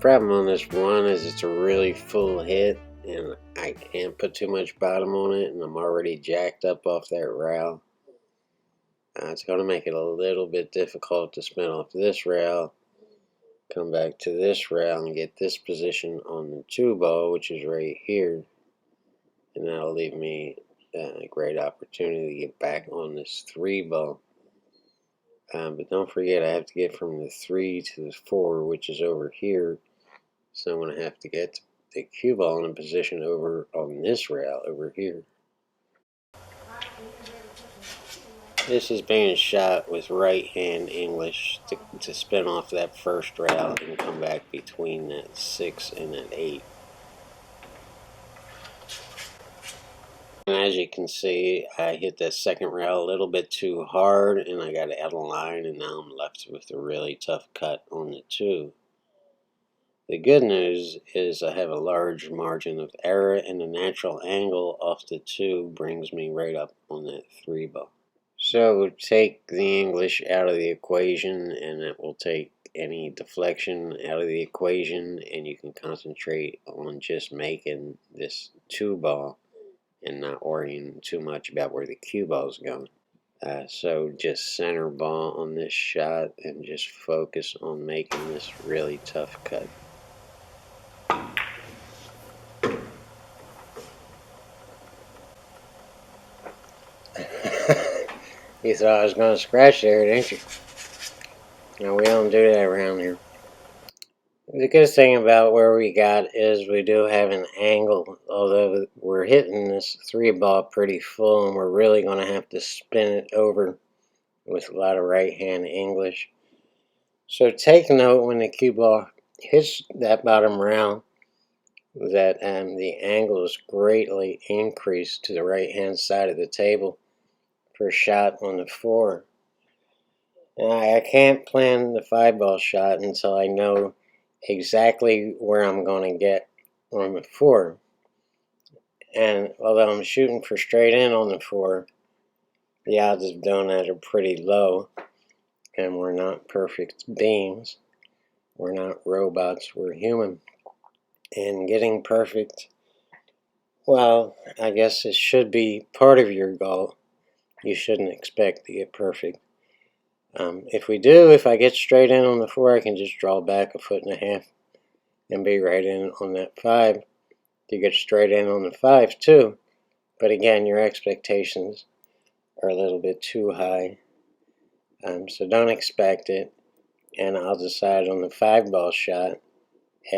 problem on this one is it's a really full hit, and I can't put too much bottom on it, and I'm already jacked up off that rail. It's going to make it a little bit difficult to spin off this rail, come back to this rail, and get this position on the 2-ball, which is right here. And that'll leave me a great opportunity to get back on this 3-ball. But don't forget, I have to get from the 3 to the 4, which is over here. So I'm going to have to get the cue ball in a position over on this rail over here. This is being shot with right hand English to spin off that first rail and come back between that 6 and that 8. And as you can see, I hit that second rail a little bit too hard, and I got out of line, and now I'm left with a really tough cut on the 2. The good news is I have a large margin of error, and the natural angle off the 2 brings me right up on that 3-ball. So take the English out of the equation, and it will take any deflection out of the equation, and you can concentrate on just making this 2-ball and not worrying too much about where the cue ball is going. So just center ball on this shot and just focus on making this really tough cut. You thought I was going to scratch there, didn't you? No, we don't do that around here. The good thing about where we got is we do have an angle, although we're hitting this 3-ball pretty full, and we're really going to have to spin it over with a lot of right hand English. So take note when the cue ball hits that bottom rail that the angle is greatly increased to the right hand side of the table for a shot on the 4. Now, I can't plan the 5-ball shot until I know exactly where I'm going to get on the 4. And although I'm shooting for straight in on the 4, the odds of doing that are pretty low, and we're not perfect beings. We're not robots, we're human. And getting perfect, well, I guess it should be part of your goal. You shouldn't expect to get perfect. If I get straight in on the 4, I can just draw back 1.5 feet and be right in on that 5. You get straight in on the 5 too, but again, your expectations are a little bit too high, so don't expect it, and I'll decide on the 5-ball shot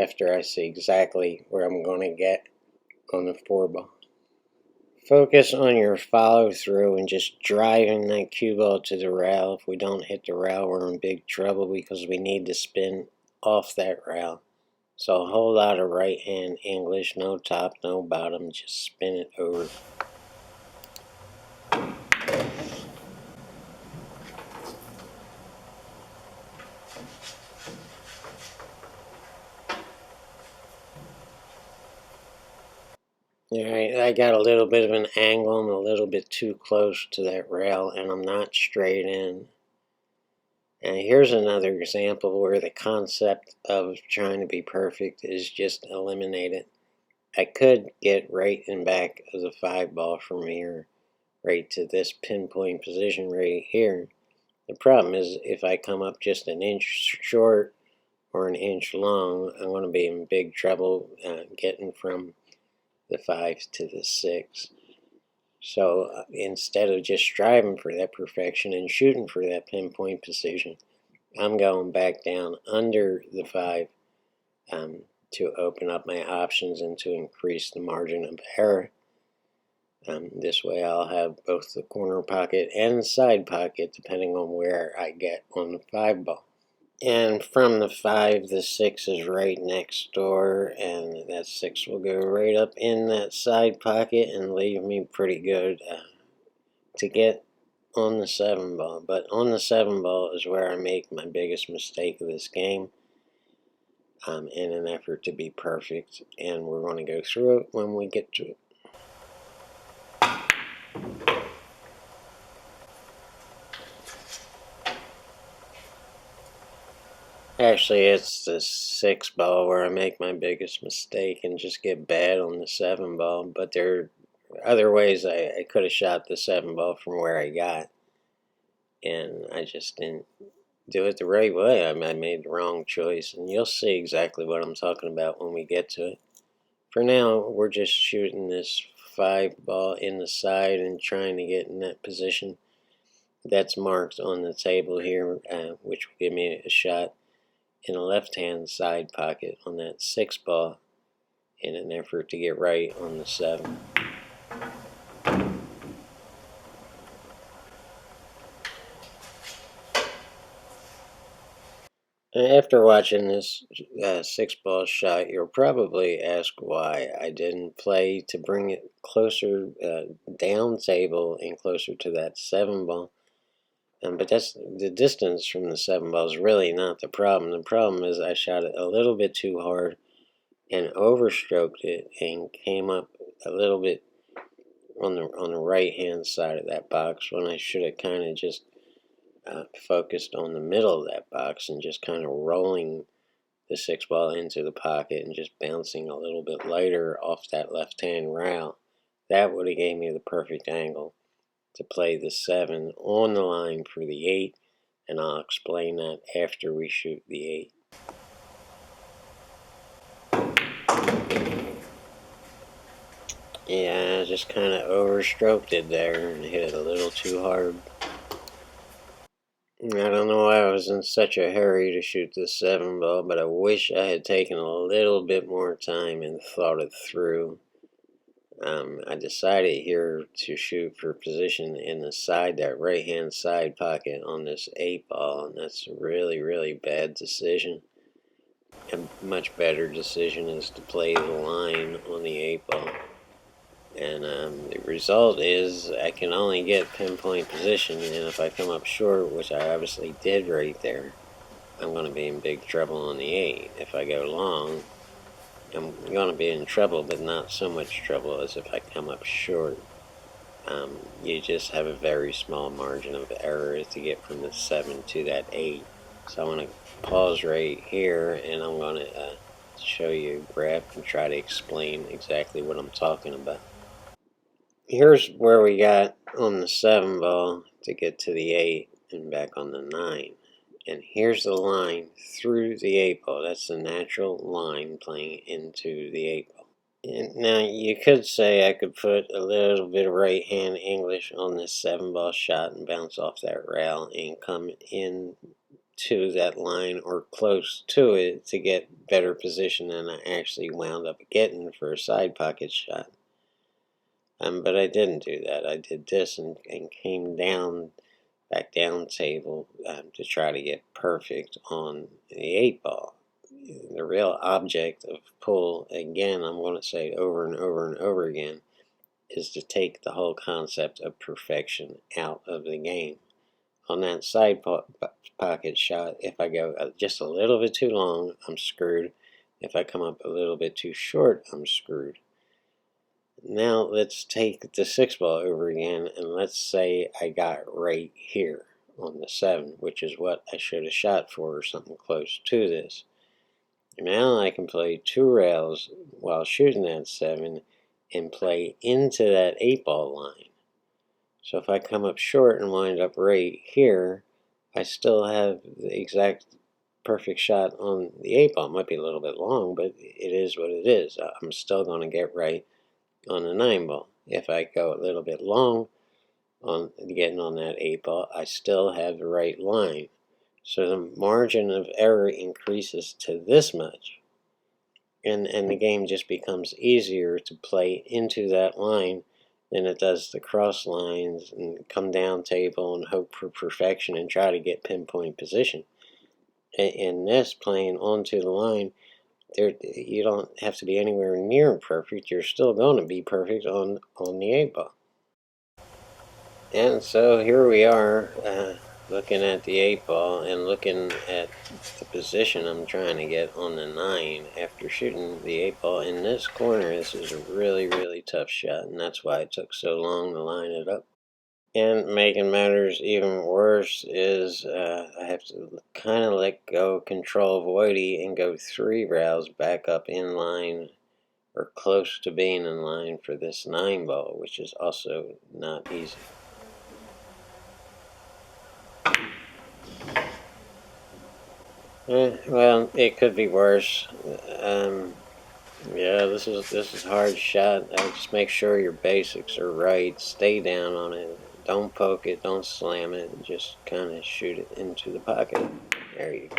after I see exactly where I'm going to get on the 4-ball. Focus on your follow through and just driving that cue ball to the rail. If we don't hit the rail, we're in big trouble because we need to spin off that rail. So a whole lot of right hand English, no top, no bottom, just spin it over. Alright, I got a little bit of an angle. I'm a little bit too close to that rail, and I'm not straight in. And here's another example where the concept of trying to be perfect is just eliminated. I could get right in back of the 5-ball from here, right to this pinpoint position right here. The problem is if I come up just an inch short or an inch long, I'm going to be in big trouble getting from the 5 to the 6. So instead of just striving for that perfection and shooting for that pinpoint position, I'm going back down under the 5 to open up my options and to increase the margin of error. This way I'll have both the corner pocket and the side pocket depending on where I get on the 5-ball. And from the 5, the 6 is right next door, and that 6 will go right up in that side pocket and leave me pretty good to get on the 7-ball. But on the 7-ball is where I make my biggest mistake of this game in an effort to be perfect, and we're going to go through it when we get to it. Actually, it's the 6 ball where I make my biggest mistake and just get bad on the 7 ball. But there are other ways I could have shot the 7 ball from where I got, and I just didn't do it the right way. I made the wrong choice, and you'll see exactly what I'm talking about when we get to it. For now, we're just shooting this 5 ball in the side and trying to get in that position that's marked on the table here, which will give me a shot in the left-hand side pocket on that 6 ball in an effort to get right on the 7. After watching this 6 ball shot, you'll probably ask why I didn't play to bring it closer down table and closer to that 7 ball. But that's the distance from the 7 ball is really not the problem. The problem is I shot it a little bit too hard and overstroked it and came up a little bit on the right hand side of that box when I should have kind of just focused on the middle of that box and just kind of rolling the 6 ball into the pocket and just bouncing a little bit lighter off that left hand rail. That would have gave me the perfect angle to play the 7 on the line for the 8, and I'll explain that after we shoot the 8. Yeah, I just kind of overstroked it there and hit it a little too hard. I don't know why I was in such a hurry to shoot the 7 ball, but I wish I had taken a little bit more time and thought it through. I decided here to shoot for position in the side, that right hand side pocket on this 8 ball, and that's a really, really bad decision. A much better decision is to play the line on the 8 ball. And the result is I can only get pinpoint position, and if I come up short, which I obviously did right there, I'm going to be in big trouble on the 8. If I go long, I'm going to be in trouble, but not so much trouble as if I come up short. You just have a very small margin of error to get from the 7 to that 8. So I'm going to pause right here, and I'm going to show you a graph and try to explain exactly what I'm talking about. Here's where we got on the 7 ball to get to the 8 and back on the 9. And here's the line through the 8 ball. That's the natural line playing into the 8 ball. And now you could say I could put a little bit of right hand English on this 7 ball shot and bounce off that rail and come in to that line or close to it to get better position than I actually wound up getting for a side pocket shot. But I didn't do that. I did this and came back down table to try to get perfect on the 8 ball. The real object of pool, again, I'm going to say over and over and over again, is to take the whole concept of perfection out of the game. On that side pocket shot, if I go just a little bit too long, I'm screwed. If I come up a little bit too short, I'm screwed. Now let's take the 6 ball over again, and let's say I got right here on the 7, which is what I should have shot for, or something close to this. Now I can play 2 rails while shooting that 7 and play into that 8 ball line. So if I come up short and wind up right here, I still have the exact perfect shot on the 8 ball. It might be a little bit long, but it is what it is. I'm still going to get right on the 9 ball. If I go a little bit long on getting on that 8 ball, I still have the right line. So the margin of error increases to this much. And the game just becomes easier to play into that line than it does the cross lines and come down table and hope for perfection and try to get pinpoint position. In this, playing onto the line, you don't have to be anywhere near perfect. You're still going to be perfect on the 8 ball. And so here we are looking at the 8 ball and looking at the position I'm trying to get on the 9 after shooting the 8 ball in this corner. This is a really, really tough shot, and that's why it took so long to line it up. And making matters even worse is I have to kind of let go control voidy and go 3 rails back up in line or close to being in line for this 9 ball, which is also not easy. Well, it could be worse. Yeah, this is hard shot. Just make sure your basics are right. Stay down on it. Don't poke it. Don't slam it. Just kind of shoot it into the pocket. There you go.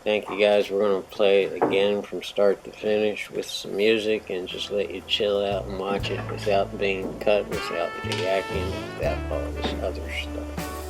Thank you guys. We're going to play it again from start to finish with some music and just let you chill out and watch it without being cut, without reacting, without all this other stuff.